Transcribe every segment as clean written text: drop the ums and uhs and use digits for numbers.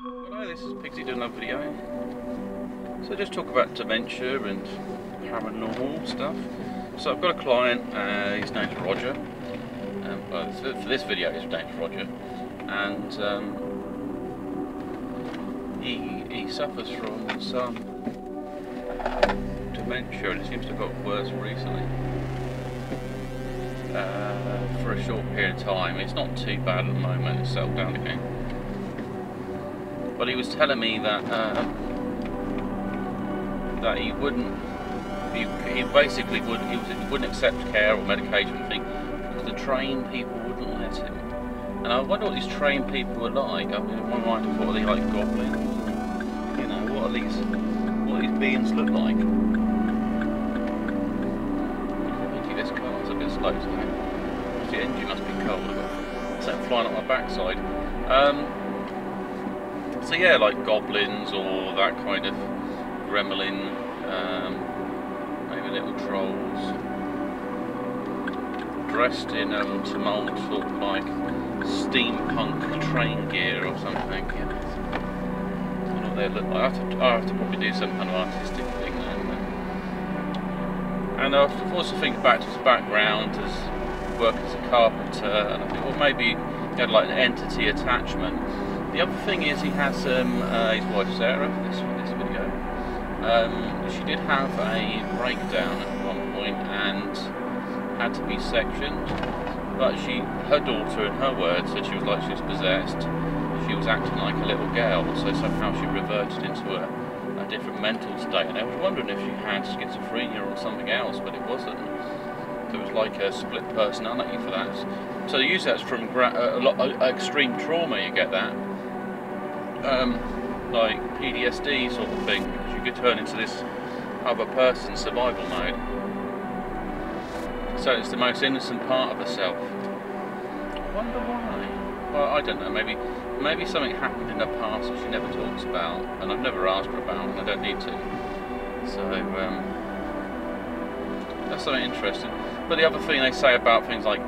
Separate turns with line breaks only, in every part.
Hello, this is Pixie doing another video. So just talk about dementia and paranormal stuff. So I've got a client, his name's Roger. Well, for this video his name's Roger. And he suffers from some dementia, and it seems to have got worse recently. For a short period of time. It's not too bad at the moment, it's settled down again. But he was telling me that that he wouldn't accept care or medication thing because the trained people wouldn't let him. And I wonder what these trained people are like. I mean, in my mind, what are they like, goblins? You know, what these beings look like? This car's a bit slow today. The engine must be cold. It's like flying up my backside. So yeah, like goblins or that kind of gremlin, maybe little trolls, dressed in some old sort of like steampunk train gear or something. Yeah. I don't know what they look like. I have to probably do some kind of artistic thing then. And I've also think back to his background as working as a carpenter, and I think, well, maybe he had like an entity attachment. The other thing is he has his wife Sarah for this video. She did have a breakdown at one point and had to be sectioned, but her daughter, in her words, said she was like she was possessed. She was acting like a little girl, so somehow she reverted into a different mental state. And I was wondering if she had schizophrenia or something else, but it wasn't. There was like a split personality for that. So they use that from extreme trauma. You get that. Like PTSD sort of thing, because you could turn into this other person survival mode. So it's the most innocent part of herself. I wonder why. Well, I don't know, maybe something happened in her past that she never talks about, and I've never asked her about, and I don't need to. So that's something interesting. But the other thing they say about things like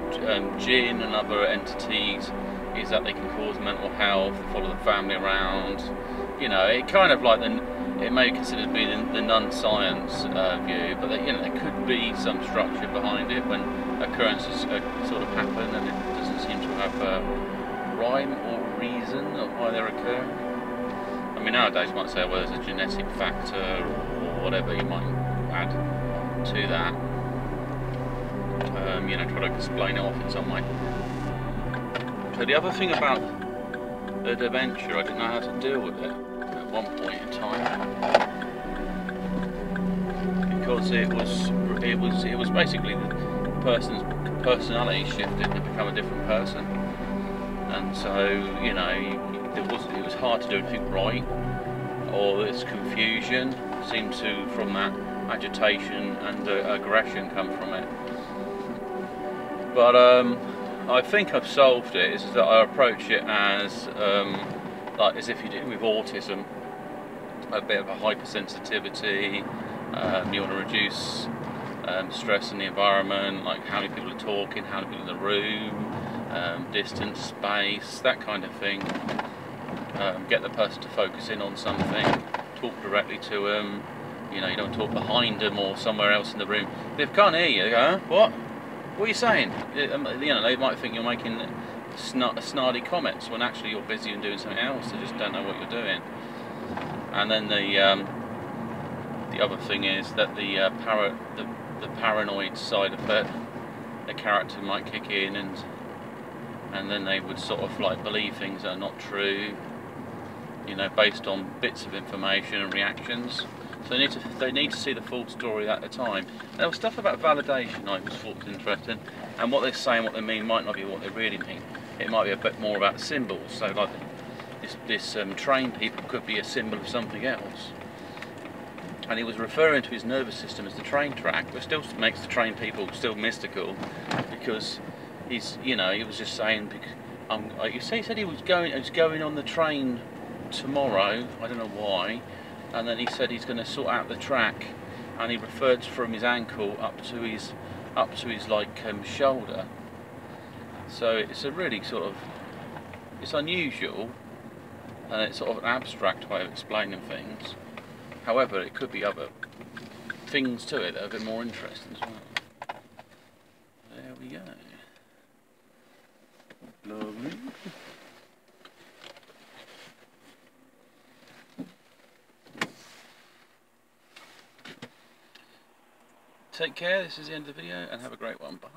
jinn and other entities is that they can cause mental health, follow the family around. You know, it kind of like it may be considered to be the non-science view, but there could be some structure behind it when occurrences sort of happen, and it doesn't seem to have a rhyme or reason of why they're occurring. I mean, nowadays you might say, well, there's a genetic factor or whatever you might add to that. You know, try to explain it off in some way. So the other thing about the dementia, I didn't know how to deal with it at one point in time, because it was basically the person's personality shifted to become a different person, and so you know it was hard to do anything right, or this confusion seemed to, from that agitation and aggression, come from it. But I think I've solved it. Is that I approach it as like as if you did with autism, a bit of a hypersensitivity. You want to reduce stress in the environment, like how many people are talking, how many people in the room, distance, space, that kind of thing. Get the person to focus in on something, talk directly to them. You know, you don't talk behind them or somewhere else in the room. If they can't hear you, they go, huh? What? What are you saying? You know, they might think you're making snarly comments when actually you're busy and doing something else. They just don't know what you're doing. And then the other thing is that the paranoid side of it, the character might kick in, and then they would sort of like believe things that are not true. You know, based on bits of information and reactions. So they need to see the full story at a time. And there was stuff about validation I was thought was interesting, and what they say and what they mean might not be what they really mean. It might be a bit more about symbols. So like this trained people could be a symbol of something else. And he was referring to his nervous system as the train track, which still makes the trained people still mystical, because he was just saying, he said he was going on the train tomorrow. I don't know why. And then he said he's going to sort out the track, and he referred from his ankle up to his like shoulder. So it's a really sort of, it's unusual, and it's sort of an abstract way of explaining things. However, it could be other things to it that are a bit more interesting as well. There we go. Lovely. Take care, this is the end of the video, and have a great one. Bye.